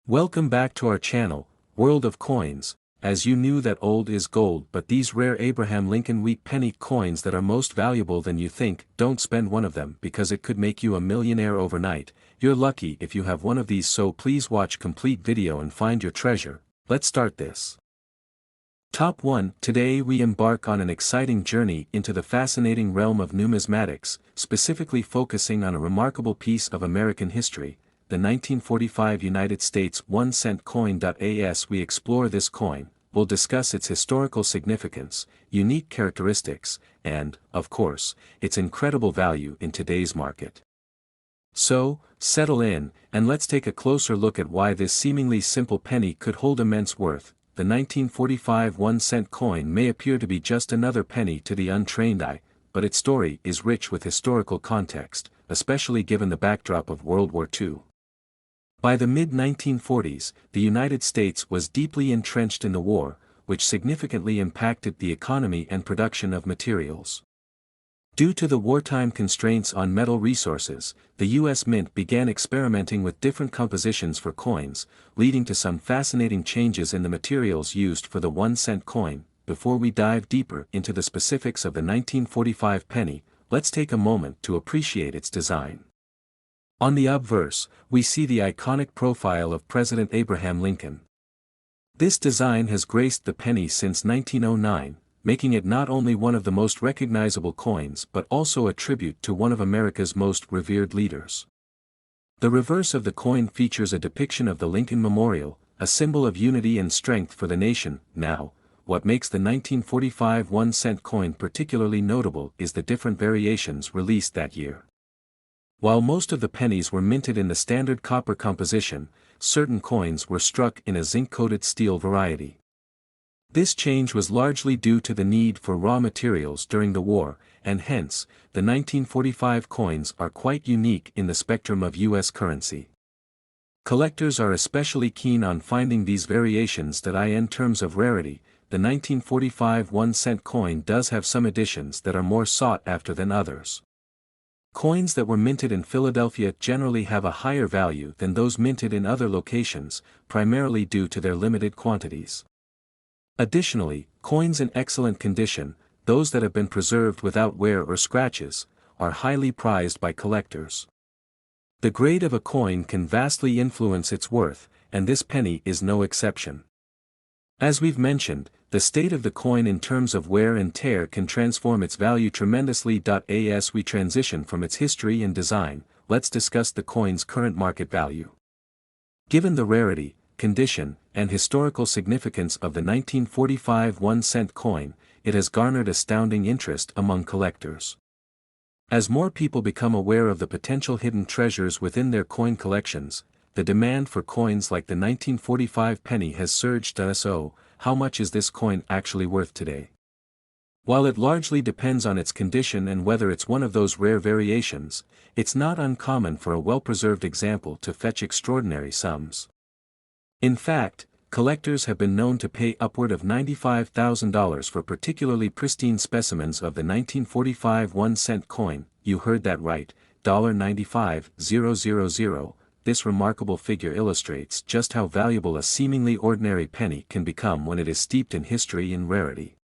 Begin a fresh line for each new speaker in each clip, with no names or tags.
Welcome back to our channel, World of Coins. As you knew that old is gold, but these rare Abraham Lincoln Wheat Penny coins that are most valuable than you think, don't spend one of them because it could make you a millionaire overnight. You're lucky if you have one of these, so please watch complete video and find your treasure. Let's start this. Top 1. Today we embark on an exciting journey into the fascinating realm of numismatics, specifically focusing on a remarkable piece of American history, the 1945 United States 1-cent coin. As we explore this coin, we'll discuss its historical significance, unique characteristics, and, of course, its incredible value in today's market. So, settle in, and let's take a closer look at why this seemingly simple penny could hold immense worth. The 1945 1-cent coin may appear to be just another penny to the untrained eye, but its story is rich with historical context, especially given the backdrop of World War II. By the mid-1940s, the United States was deeply entrenched in the war, which significantly impacted the economy and production of materials. Due to the wartime constraints on metal resources, the U.S. Mint began experimenting with different compositions for coins, leading to some fascinating changes in the materials used for the 1-cent coin. Before we dive deeper into the specifics of the 1945 penny, let's take a moment to appreciate its design. On the obverse, we see the iconic profile of President Abraham Lincoln. This design has graced the penny since 1909, making it not only one of the most recognizable coins but also a tribute to one of America's most revered leaders. The reverse of the coin features a depiction of the Lincoln Memorial, a symbol of unity and strength for the nation. Now, what makes the 1945 1-cent coin particularly notable is the different variations released that year. While most of the pennies were minted in the standard copper composition, certain coins were struck in a zinc-coated steel variety. This change was largely due to the need for raw materials during the war, and hence, the 1945 coins are quite unique in the spectrum of U.S. currency. Collectors are especially keen on finding these variations. In terms of rarity, the 1945 1-cent coin does have some editions that are more sought after than others. Coins that were minted in Philadelphia generally have a higher value than those minted in other locations, primarily due to their limited quantities. Additionally, coins in excellent condition, those that have been preserved without wear or scratches, are highly prized by collectors. The grade of a coin can vastly influence its worth, and this penny is no exception. As we've mentioned, the state of the coin in terms of wear and tear can transform its value tremendously. As we transition from its history and design, let's discuss the coin's current market value. Given the rarity, condition, and historical significance of the 1945 1-cent coin, it has garnered astounding interest among collectors. As more people become aware of the potential hidden treasures within their coin collections, the demand for coins like the 1945 penny has surged. So, how much is this coin actually worth today? While it largely depends on its condition and whether it's one of those rare variations, it's not uncommon for a well-preserved example to fetch extraordinary sums. In fact, collectors have been known to pay upward of $95,000 for particularly pristine specimens of the 1945 1-cent coin. You heard that right, $95,000. This remarkable figure illustrates just how valuable a seemingly ordinary penny can become when it is steeped in history and rarity.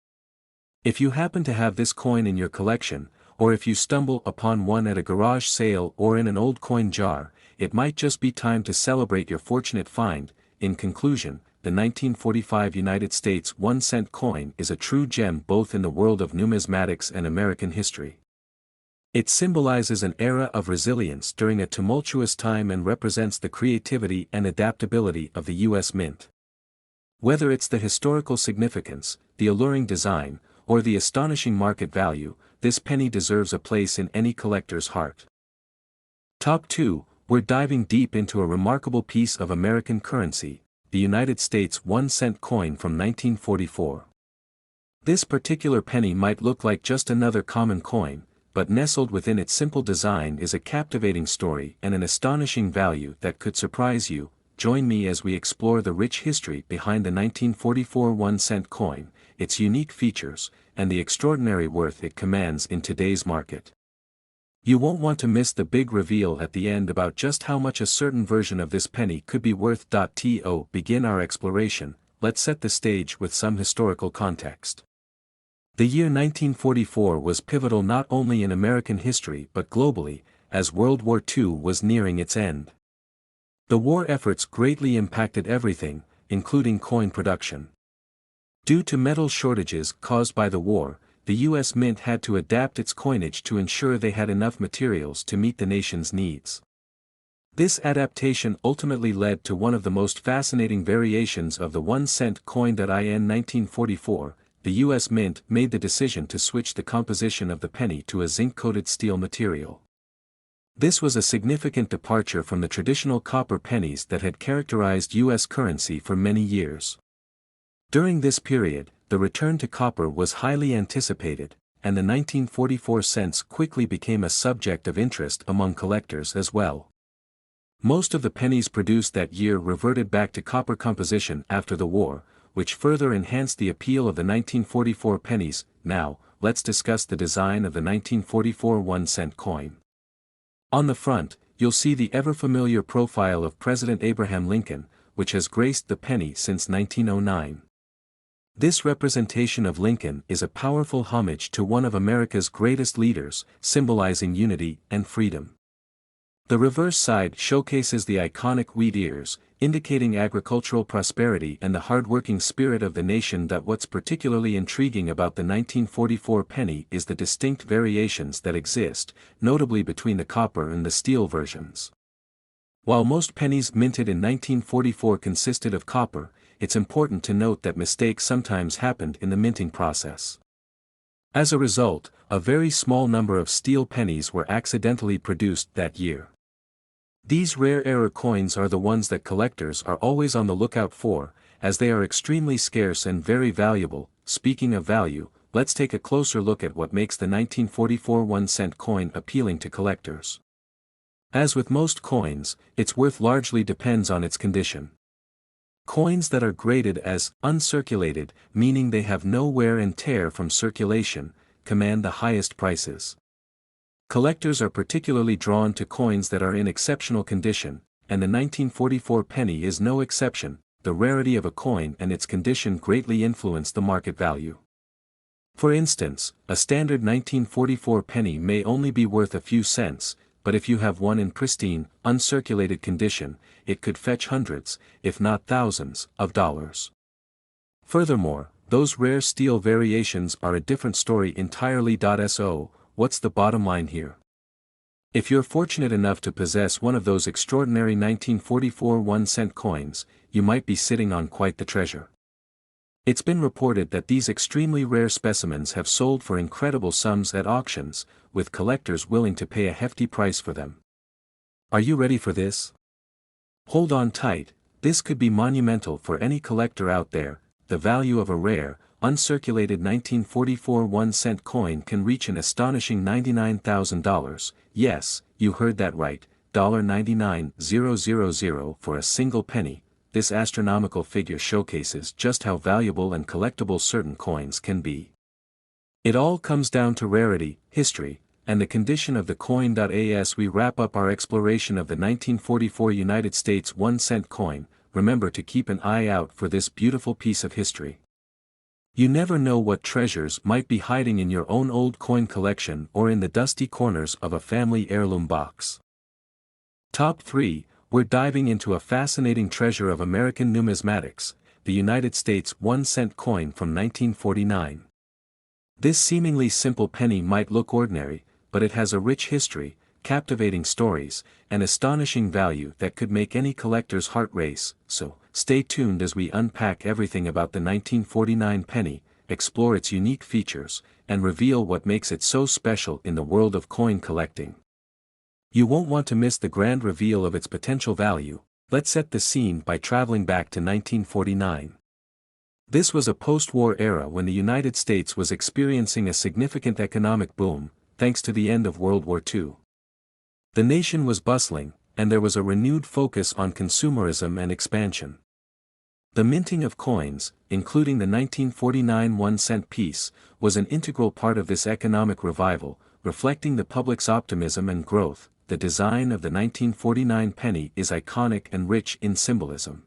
If you happen to have this coin in your collection, or if you stumble upon one at a garage sale or in an old coin jar, it might just be time to celebrate your fortunate find. In conclusion, the 1945 United States 1-cent coin is a true gem both in the world of numismatics and American history. It symbolizes an era of resilience during a tumultuous time and represents the creativity and adaptability of the U.S. Mint. Whether it's the historical significance, the alluring design, or the astonishing market value, this penny deserves a place in any collector's heart. Top 2, we're diving deep into a remarkable piece of American currency, the United States 1-cent coin from 1944. This particular penny might look like just another common coin, but nestled within its simple design is a captivating story and an astonishing value that could surprise you. Join me as we explore the rich history behind the 1944 1-cent coin, its unique features, and the extraordinary worth it commands in today's market. You won't want to miss the big reveal at the end about just how much a certain version of this penny could be worth. To begin our exploration, let's set the stage with some historical context. The year 1944 was pivotal not only in American history but globally, as World War II was nearing its end. The war efforts greatly impacted everything, including coin production. Due to metal shortages caused by the war, the U.S. Mint had to adapt its coinage to ensure they had enough materials to meet the nation's needs. This adaptation ultimately led to one of the most fascinating variations of the 1-cent coin. In 1944, the U.S. Mint made the decision to switch the composition of the penny to a zinc-coated steel material. This was a significant departure from the traditional copper pennies that had characterized U.S. currency for many years. During this period, the return to copper was highly anticipated, and the 1944 cents quickly became a subject of interest among collectors as well. Most of the pennies produced that year reverted back to copper composition after the war, which further enhanced the appeal of the 1944 pennies. Now, let's discuss the design of the 1944 1-cent coin. On the front, you'll see the ever-familiar profile of President Abraham Lincoln, which has graced the penny since 1909. This representation of Lincoln is a powerful homage to one of America's greatest leaders, symbolizing unity and freedom. The reverse side showcases the iconic wheat ears, indicating agricultural prosperity and the hard-working spirit of the nation. What's particularly intriguing about the 1944 penny is the distinct variations that exist, notably between the copper and the steel versions. While most pennies minted in 1944 consisted of copper, it's important to note that mistakes sometimes happened in the minting process. As a result, a very small number of steel pennies were accidentally produced that year. These rare error coins are the ones that collectors are always on the lookout for, as they are extremely scarce and very valuable. Speaking of value, let's take a closer look at what makes the 1944 1-cent coin appealing to collectors. As with most coins, its worth largely depends on its condition. Coins that are graded as uncirculated, meaning they have no wear and tear from circulation, command the highest prices. Collectors are particularly drawn to coins that are in exceptional condition, and the 1944 penny is no exception. The rarity of a coin and its condition greatly influence the market value. For instance, a standard 1944 penny may only be worth a few cents, but if you have one in pristine, uncirculated condition, it could fetch hundreds, if not thousands, of dollars. Furthermore, those rare steel variations are a different story entirely. So, what's the bottom line here? If you're fortunate enough to possess one of those extraordinary 1944 1-cent coins, you might be sitting on quite the treasure. It's been reported that these extremely rare specimens have sold for incredible sums at auctions, with collectors willing to pay a hefty price for them. Are you ready for this? Hold on tight, this could be monumental for any collector out there. The value of a rare, uncirculated 1944 1-cent coin can reach an astonishing $99,000, yes, you heard that right, $99,000 for a single penny. This astronomical figure showcases just how valuable and collectible certain coins can be. It all comes down to rarity, history, and the condition of the coin. As we wrap up our exploration of the 1944 United States 1-cent coin, remember to keep an eye out for this beautiful piece of history. You never know what treasures might be hiding in your own old coin collection or in the dusty corners of a family heirloom box. Top 3. We're diving into a fascinating treasure of American numismatics, the United States 1-cent coin from 1949. This seemingly simple penny might look ordinary, but it has a rich history, captivating stories, and astonishing value that could make any collector's heart race. So, stay tuned as we unpack everything about the 1949 penny, explore its unique features, and reveal what makes it so special in the world of coin collecting. You won't want to miss the grand reveal of its potential value. Let's set the scene by traveling back to 1949. This was a post-war era when the United States was experiencing a significant economic boom, thanks to the end of World War II. The nation was bustling, and there was a renewed focus on consumerism and expansion. The minting of coins, including the 1949 1-cent piece, was an integral part of this economic revival, reflecting the public's optimism and growth. The design of the 1949 penny is iconic and rich in symbolism.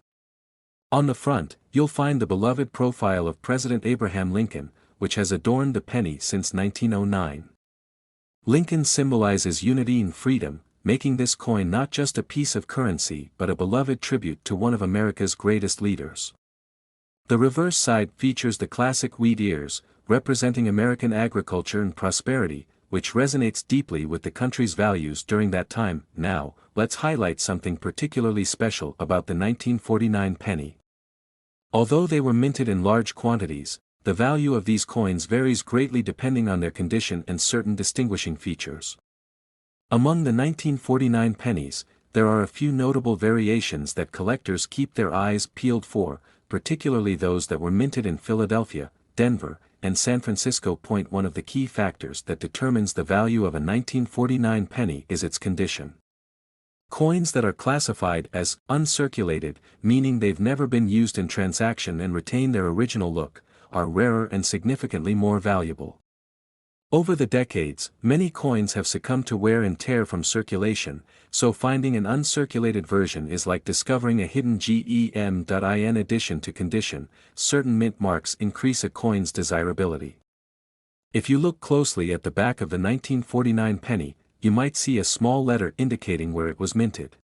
On the front, you'll find the beloved profile of President Abraham Lincoln, which has adorned the penny since 1909. Lincoln symbolizes unity and freedom, making this coin not just a piece of currency but a beloved tribute to one of America's greatest leaders. The reverse side features the classic wheat ears, representing American agriculture and prosperity, which resonates deeply with the country's values during that time. Now, let's highlight something particularly special about the 1949 penny. Although they were minted in large quantities, the value of these coins varies greatly depending on their condition and certain distinguishing features. Among the 1949 pennies, there are a few notable variations that collectors keep their eyes peeled for, particularly those that were minted in Philadelphia, Denver, and San Francisco. One of the key factors that determines the value of a 1949 penny is its condition. Coins that are classified as uncirculated, meaning they've never been used in transaction and retain their original look, are rarer and significantly more valuable. Over the decades, many coins have succumbed to wear and tear from circulation, so finding an uncirculated version is like discovering a hidden gem. In addition to condition, certain mint marks increase a coin's desirability. If you look closely at the back of the 1949 penny, you might see a small letter indicating where it was minted.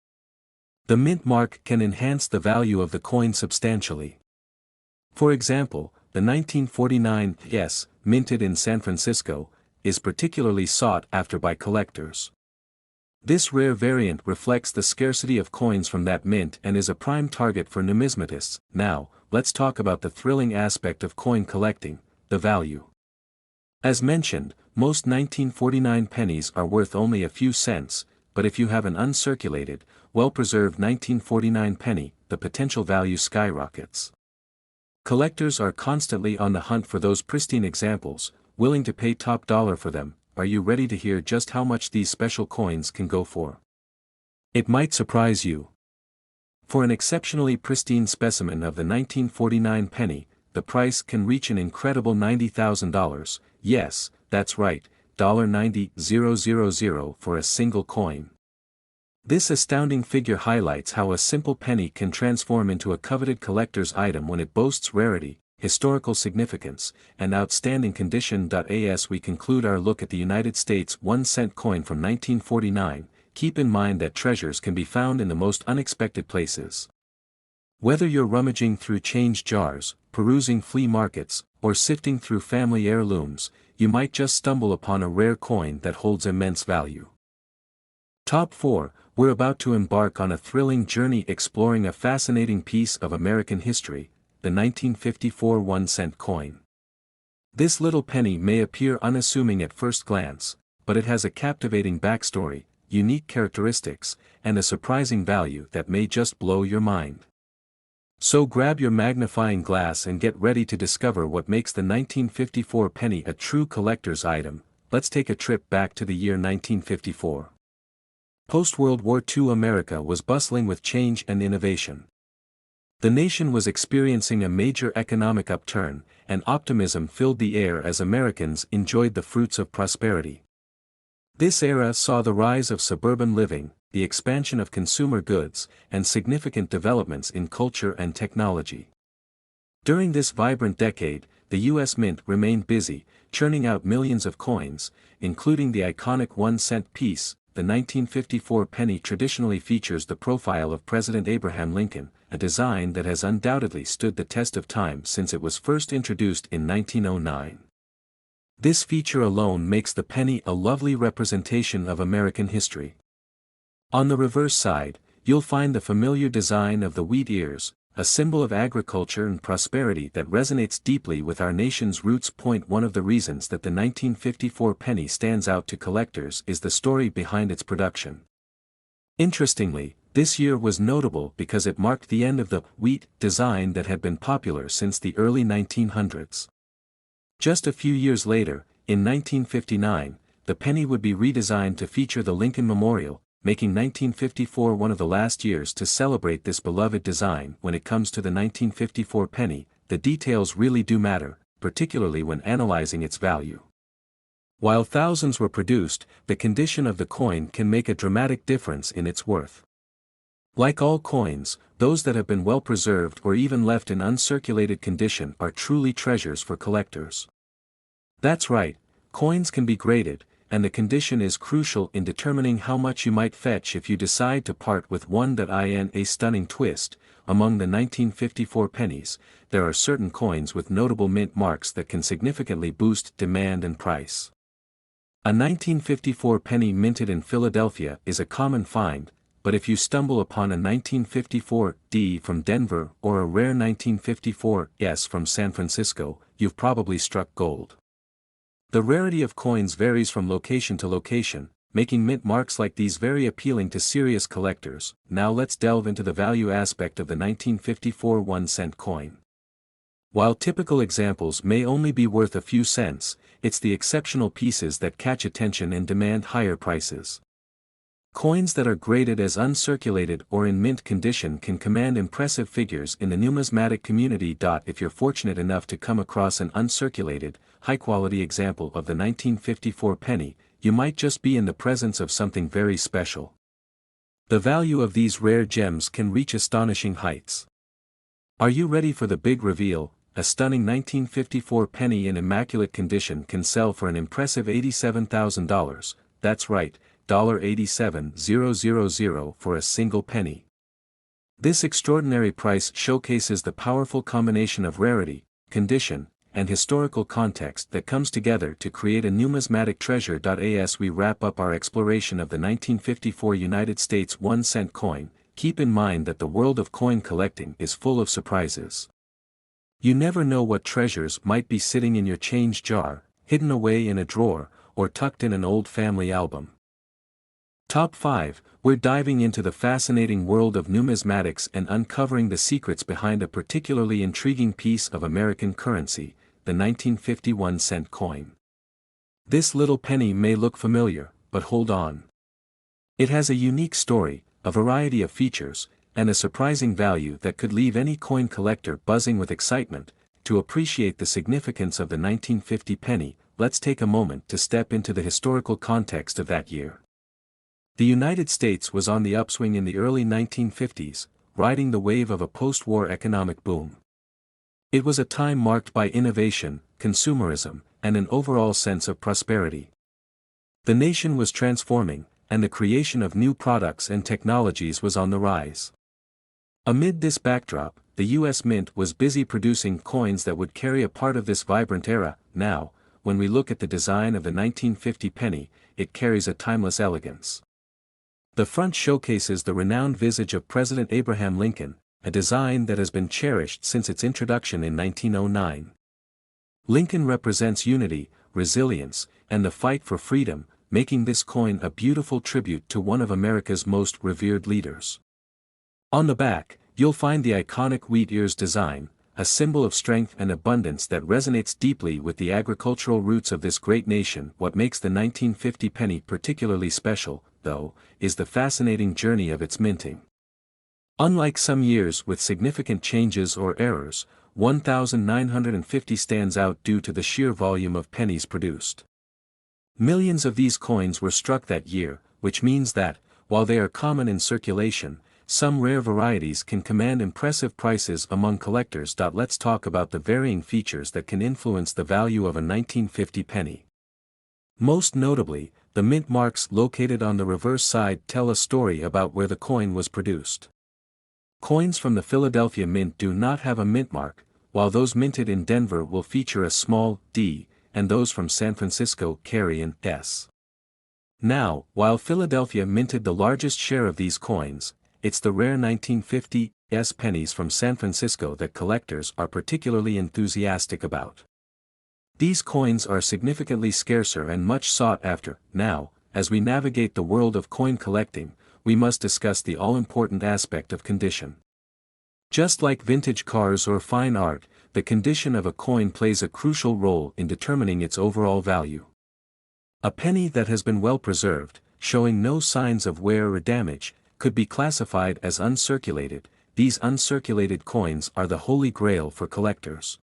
The mint mark can enhance the value of the coin substantially. For example, the 1949 S, minted in San Francisco, is particularly sought after by collectors. This rare variant reflects the scarcity of coins from that mint and is a prime target for numismatists. Now, let's talk about the thrilling aspect of coin collecting, the value. As mentioned, most 1949 pennies are worth only a few cents, but if you have an uncirculated, well-preserved 1949 penny, the potential value skyrockets. Collectors are constantly on the hunt for those pristine examples, willing to pay top dollar for them. Are you ready to hear just how much these special coins can go for? It might surprise you. For an exceptionally pristine specimen of the 1949 penny, the price can reach an incredible $90,000, yes, that's right, $90,000 for a single coin. This astounding figure highlights how a simple penny can transform into a coveted collector's item when it boasts rarity, historical significance, and outstanding condition. As we conclude our look at the United States 1-cent coin from 1949, keep in mind that treasures can be found in the most unexpected places. Whether you're rummaging through change jars, perusing flea markets, or sifting through family heirlooms, you might just stumble upon a rare coin that holds immense value. Top 4. We're about to embark on a thrilling journey exploring a fascinating piece of American history, the 1954 1-cent coin. This little penny may appear unassuming at first glance, but it has a captivating backstory, unique characteristics, and a surprising value that may just blow your mind. So grab your magnifying glass and get ready to discover what makes the 1954 penny a true collector's item. Let's take a trip back to the year 1954. Post-World War II America was bustling with change and innovation. The nation was experiencing a major economic upturn, and optimism filled the air as Americans enjoyed the fruits of prosperity. This era saw the rise of suburban living, the expansion of consumer goods, and significant developments in culture and technology. During this vibrant decade, the U.S. Mint remained busy, churning out millions of coins, including the iconic 1-cent piece. The 1954 penny traditionally features the profile of President Abraham Lincoln, a design that has undoubtedly stood the test of time since it was first introduced in 1909. This feature alone makes the penny a lovely representation of American history. On the reverse side, you'll find the familiar design of the wheat ears, a symbol of agriculture and prosperity that resonates deeply with our nation's roots. One of the reasons that the 1954 penny stands out to collectors is the story behind its production. Interestingly, this year was notable because it marked the end of the wheat design that had been popular since the early 1900s. Just a few years later, in 1959, the penny would be redesigned to feature the Lincoln Memorial, making 1954 one of the last years to celebrate this beloved design. When it comes to the 1954 penny, the details really do matter, particularly when analyzing its value. While thousands were produced, the condition of the coin can make a dramatic difference in its worth. Like all coins, those that have been well preserved or even left in uncirculated condition are truly treasures for collectors. That's right, coins can be graded, and the condition is crucial in determining how much you might fetch if you decide to part with one. In a stunning twist, among the 1954 pennies, there are certain coins with notable mint marks that can significantly boost demand and price. A 1954 penny minted in Philadelphia is a common find, but if you stumble upon a 1954 D from Denver or a rare 1954 S from San Francisco, you've probably struck gold. The rarity of coins varies from location to location, making mint marks like these very appealing to serious collectors. Now let's delve into the value aspect of the 1954 1-cent coin. While typical examples may only be worth a few cents, it's the exceptional pieces that catch attention and demand higher prices. Coins that are graded as uncirculated or in mint condition can command impressive figures in the numismatic community. If you're fortunate enough to come across an uncirculated, high-quality example of the 1954 penny, you might just be in the presence of something very special. The value of these rare gems can reach astonishing heights. Are you ready for the big reveal? A stunning 1954 penny in immaculate condition can sell for an impressive $87,000, that's right, $87,000 for a single penny. This extraordinary price showcases the powerful combination of rarity, condition, and historical context that comes together to create a numismatic treasure. As we wrap up our exploration of the 1954 United States 1-cent coin, keep in mind that the world of coin collecting is full of surprises. You never know what treasures might be sitting in your change jar, hidden away in a drawer, or tucked in an old family album. Top 5, we're diving into the fascinating world of numismatics and uncovering the secrets behind a particularly intriguing piece of American currency, the 1951 cent coin. This little penny may look familiar, but hold on. It has a unique story, a variety of features, and a surprising value that could leave any coin collector buzzing with excitement. To appreciate the significance of the 1950 penny, let's take a moment to step into the historical context of that year. The United States was on the upswing in the early 1950s, riding the wave of a post-war economic boom. It was a time marked by innovation, consumerism, and an overall sense of prosperity. The nation was transforming, and the creation of new products and technologies was on the rise. Amid this backdrop, the U.S. Mint was busy producing coins that would carry a part of this vibrant era. Now, when we look at the design of the 1950 penny, it carries a timeless elegance. The front showcases the renowned visage of President Abraham Lincoln, a design that has been cherished since its introduction in 1909. Lincoln represents unity, resilience, and the fight for freedom, making this coin a beautiful tribute to one of America's most revered leaders. On the back, you'll find the iconic wheat ears design, a symbol of strength and abundance that resonates deeply with the agricultural roots of this great nation. What makes the 1950 penny particularly special, though, is the fascinating journey of its minting. Unlike some years with significant changes or errors, 1950 stands out due to the sheer volume of pennies produced. Millions of these coins were struck that year, which means that, while they are common in circulation, some rare varieties can command impressive prices among collectors. Let's talk about the varying features that can influence the value of a 1950 penny. Most notably, the mint marks located on the reverse side tell a story about where the coin was produced. Coins from the Philadelphia Mint do not have a mint mark, while those minted in Denver will feature a small D, and those from San Francisco carry an S. Now, while Philadelphia minted the largest share of these coins, it's the rare 1950 S pennies from San Francisco that collectors are particularly enthusiastic about. These coins are significantly scarcer and much sought after. Now, as we navigate the world of coin collecting, we must discuss the all-important aspect of condition. Just like vintage cars or fine art, the condition of a coin plays a crucial role in determining its overall value. A penny that has been well preserved, showing no signs of wear or damage, could be classified as uncirculated. These uncirculated coins are the holy grail for collectors.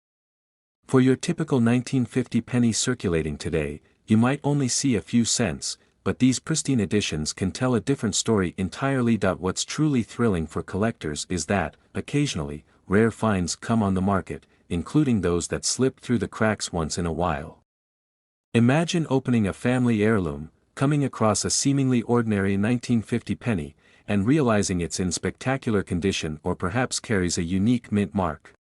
For your typical 1950 penny circulating today, you might only see a few cents, but these pristine editions can tell a different story entirely. What's truly thrilling for collectors is that, occasionally, rare finds come on the market, including those that slip through the cracks once in a while. Imagine opening a family heirloom, coming across a seemingly ordinary 1950 penny, and realizing it's in spectacular condition or perhaps carries a unique mint mark.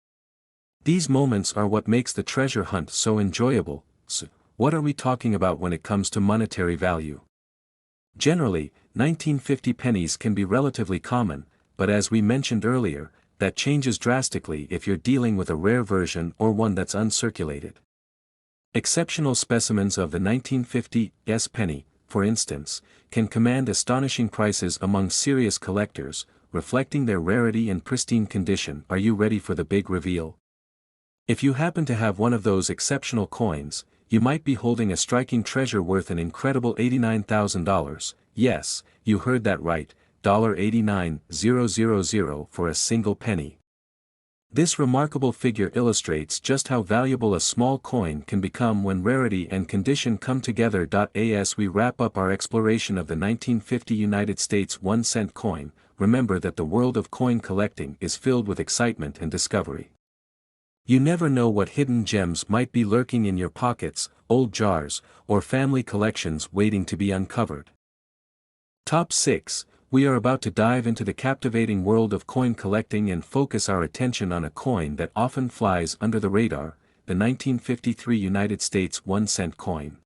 These moments are what makes the treasure hunt so enjoyable. So, what are we talking about when it comes to monetary value? Generally, 1950 pennies can be relatively common, but as we mentioned earlier, that changes drastically if you're dealing with a rare version or one that's uncirculated. Exceptional specimens of the 1950s penny, for instance, can command astonishing prices among serious collectors, reflecting their rarity and pristine condition. Are you ready for the big reveal? If you happen to have one of those exceptional coins, you might be holding a striking treasure worth an incredible $89,000, yes, you heard that right, $89,000 for a single penny. This remarkable figure illustrates just how valuable a small coin can become when rarity and condition come together. As we wrap up our exploration of the 1950 United States 1-cent coin, remember that the world of coin collecting is filled with excitement and discovery. You never know what hidden gems might be lurking in your pockets, old jars, or family collections waiting to be uncovered. Top 6. We are about to dive into the captivating world of coin collecting and focus our attention on a coin that often flies under the radar, the 1953 United States 1-cent coin.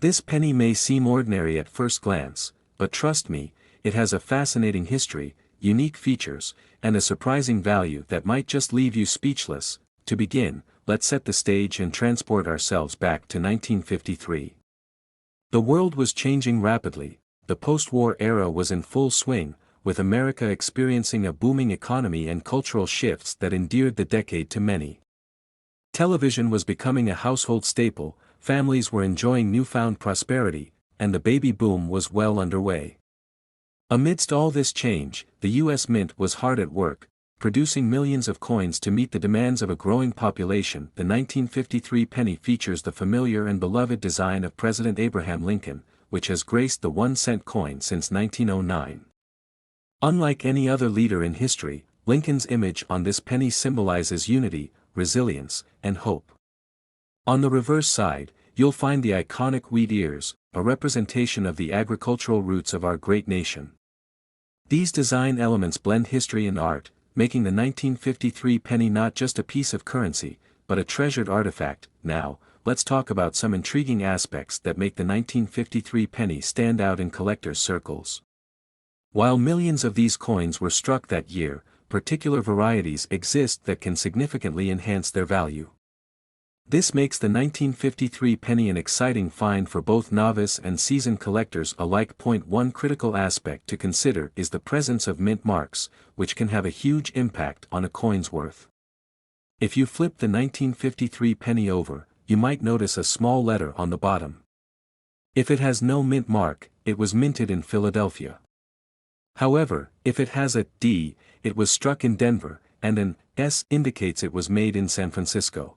This penny may seem ordinary at first glance, but trust me, it has a fascinating history, unique features, and a surprising value that might just leave you speechless. To begin, let's set the stage and transport ourselves back to 1953. The world was changing rapidly, the post-war era was in full swing, with America experiencing a booming economy and cultural shifts that endeared the decade to many. Television was becoming a household staple, families were enjoying newfound prosperity, and the baby boom was well underway. Amidst all this change, the U.S. Mint was hard at work, producing millions of coins to meet the demands of a growing population. The 1953 penny features the familiar and beloved design of President Abraham Lincoln, which has graced the 1-cent coin since 1909. Unlike any other leader in history, Lincoln's image on this penny symbolizes unity, resilience, and hope. On the reverse side, you'll find the iconic wheat ears, a representation of the agricultural roots of our great nation. These design elements blend history and art, making the 1953 penny not just a piece of currency, but a treasured artifact. Now, let's talk about some intriguing aspects that make the 1953 penny stand out in collectors' circles. While millions of these coins were struck that year, particular varieties exist that can significantly enhance their value. This makes the 1953 penny an exciting find for both novice and seasoned collectors alike. One critical aspect to consider is the presence of mint marks, which can have a huge impact on a coin's worth. If you flip the 1953 penny over, you might notice a small letter on the bottom. If it has no mint mark, it was minted in Philadelphia. However, if it has a D, it was struck in Denver, and an S indicates it was made in San Francisco.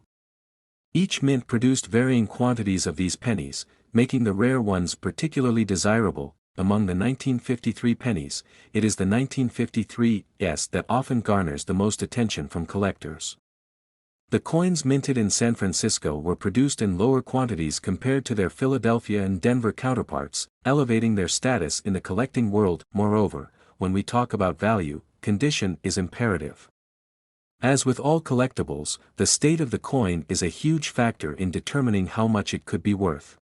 Each mint produced varying quantities of these pennies, making the rare ones particularly desirable. Among the 1953 pennies, it is the 1953s that often garners the most attention from collectors. The coins minted in San Francisco were produced in lower quantities compared to their Philadelphia and Denver counterparts, elevating their status in the collecting world. Moreover, when we talk about value, condition is imperative. As with all collectibles, the state of the coin is a huge factor in determining how much it could be worth.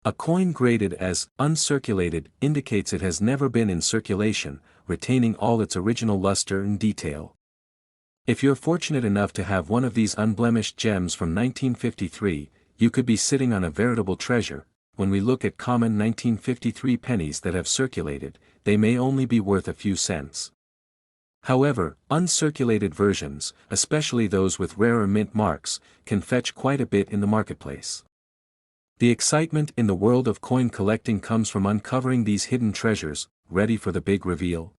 A coin graded as uncirculated indicates it has never been in circulation, retaining all its original luster and detail. If you're fortunate enough to have one of these unblemished gems from 1953, you could be sitting on a veritable treasure. When we look at common 1953 pennies that have circulated, they may only be worth a few cents. However, uncirculated versions, especially those with rarer mint marks, can fetch quite a bit in the marketplace. The excitement in the world of coin collecting comes from uncovering these hidden treasures. Ready for the big reveal?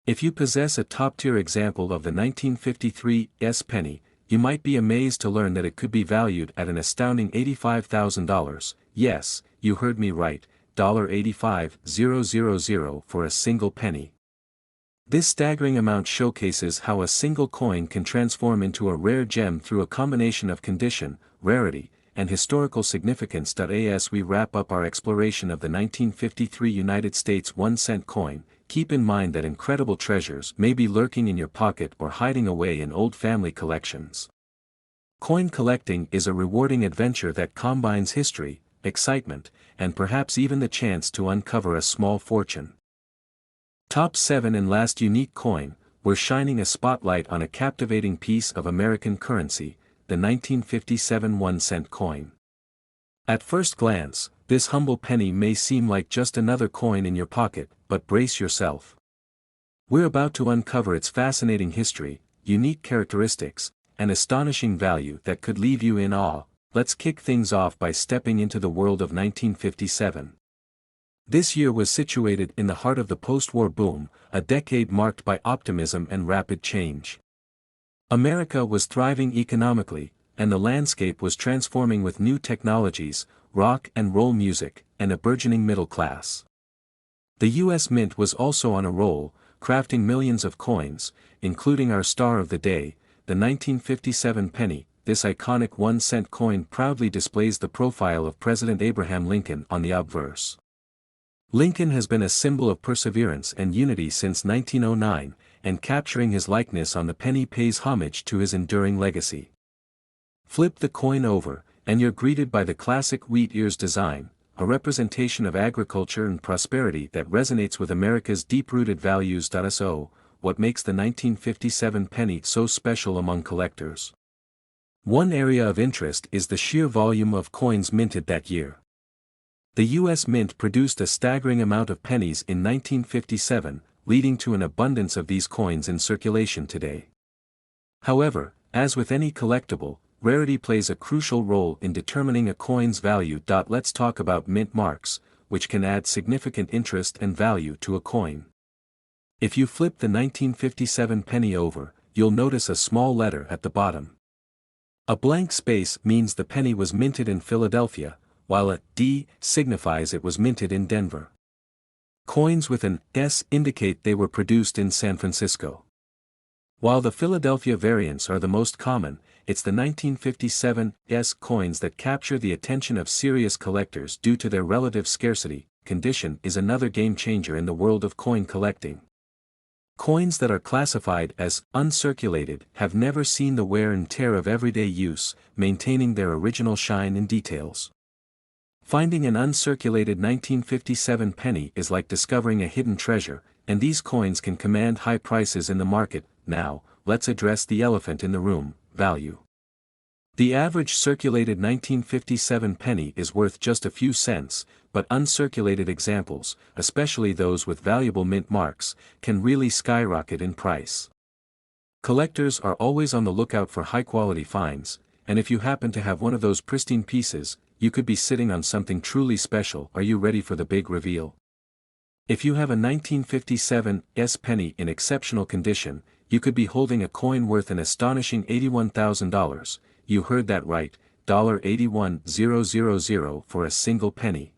If you possess a top-tier example of the 1953s penny, you might be amazed to learn that it could be valued at an astounding $85,000, yes, you heard me right, $85,000 for a single penny. This staggering amount showcases how a single coin can transform into a rare gem through a combination of condition, rarity, and historical significance. As we wrap up our exploration of the 1953 United States 1-cent coin, keep in mind that incredible treasures may be lurking in your pocket or hiding away in old family collections. Coin collecting is a rewarding adventure that combines history, excitement, and perhaps even the chance to uncover a small fortune. Top 7 and last unique coin, we're shining a spotlight on a captivating piece of American currency, the 1957 1-cent coin. At first glance, this humble penny may seem like just another coin in your pocket, but brace yourself. We're about to uncover its fascinating history, unique characteristics, and astonishing value that could leave you in awe. Let's kick things off by stepping into the world of 1957. This year was situated in the heart of the post-war boom, a decade marked by optimism and rapid change. America was thriving economically, and the landscape was transforming with new technologies, rock and roll music, and a burgeoning middle class. The U.S. Mint was also on a roll, crafting millions of coins, including our star of the day, the 1957 penny. This iconic 1-cent coin proudly displays the profile of President Abraham Lincoln on the obverse. Lincoln has been a symbol of perseverance and unity since 1909, and capturing his likeness on the penny pays homage to his enduring legacy. Flip the coin over, and you're greeted by the classic wheat ears design, a representation of agriculture and prosperity that resonates with America's deep-rooted values. So, what makes the 1957 penny so special among collectors? One area of interest is the sheer volume of coins minted that year. The U.S. Mint produced a staggering amount of pennies in 1957, leading to an abundance of these coins in circulation today. However, as with any collectible, rarity plays a crucial role in determining a coin's value. Let's talk about mint marks, which can add significant interest and value to a coin. If you flip the 1957 penny over, you'll notice a small letter at the bottom. A blank space means the penny was minted in Philadelphia, while a D signifies it was minted in Denver. Coins with an S indicate they were produced in San Francisco. While the Philadelphia variants are the most common, it's the 1957 S coins that capture the attention of serious collectors due to their relative scarcity. Condition is another game changer in the world of coin collecting. Coins that are classified as uncirculated have never seen the wear and tear of everyday use, maintaining their original shine and details. Finding an uncirculated 1957 penny is like discovering a hidden treasure, and these coins can command high prices in the market. Now, let's address the elephant in the room: value. The average circulated 1957 penny is worth just a few cents, but uncirculated examples, especially those with valuable mint marks, can really skyrocket in price. Collectors are always on the lookout for high-quality finds, and if you happen to have one of those pristine pieces, you could be sitting on something truly special. Are you ready for the big reveal? If you have a 1957 S penny in exceptional condition, you could be holding a coin worth an astonishing $81,000. You heard that right, $81,000 for a single penny.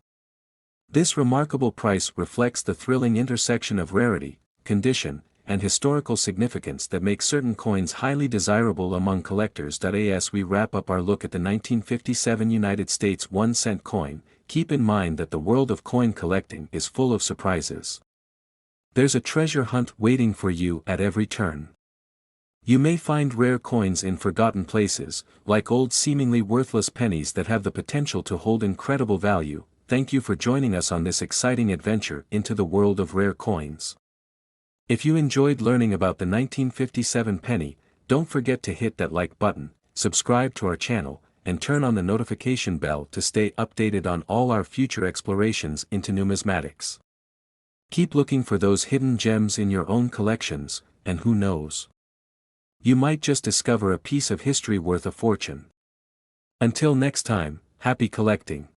This remarkable price reflects the thrilling intersection of rarity, condition, and historical significance that makes certain coins highly desirable among collectors. As we wrap up our look at the 1957 United States 1-cent coin, keep in mind that the world of coin collecting is full of surprises. There's a treasure hunt waiting for you at every turn. You may find rare coins in forgotten places, like old seemingly worthless pennies that have the potential to hold incredible value. Thank you for joining us on this exciting adventure into the world of rare coins. If you enjoyed learning about the 1957 penny, don't forget to hit that like button, subscribe to our channel, and turn on the notification bell to stay updated on all our future explorations into numismatics. Keep looking for those hidden gems in your own collections, and who knows? You might just discover a piece of history worth a fortune. Until next time, happy collecting.